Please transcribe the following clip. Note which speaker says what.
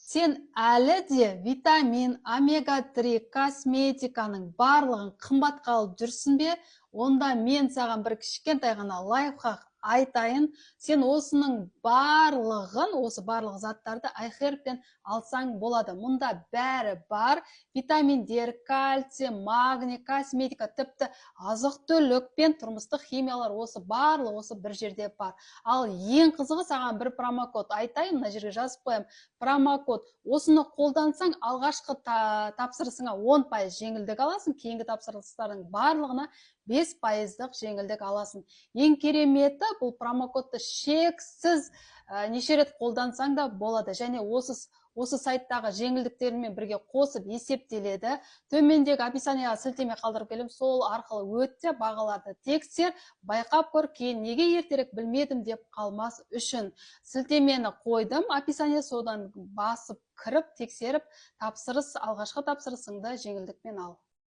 Speaker 1: Сен әлі де витамин, омега-3, косметиканың барлығын қымбатқа алып жүрсің бе? Онда мен саған бір кішкентай ғана лайфхак айтайын. Сен осының барлығын, осы барлық заттарды iHerb-пен алсаң болады. Мұнда бәрі бар. Витаминдер, кальций, магний, косметика, тіпті азық-түлік пен тұрмыстық химиялар осы барлығы осы бір жерде бар. Ал ең қызығы, саған бір промокод айтайын, мына жерге жазып қоямын. Промокод. Осыны қолдансаң, алғашқы тапсырысыңа 10% жеңілдік аласың, кейінгі тапсырыстардың барлығына 5%-ық жеңілдік аласың. Ең кереметі, бұл промокодты шексіз неше рет қолдансаң да болады. Және осы сайттағы жеңілдіктермен бірге қосып есептеледі. Төмендегі описанияға сілтеме қалдырып келем, сол арқылы өтте, бағаларды тексер, байқап көр, кейін неге ертерек білмедім деп қалмас үшін. Сілтемені қойдым, описание, содан басып кіріп, тексеріп, алғашқы тапсырысыңды жеңілдікпен ал.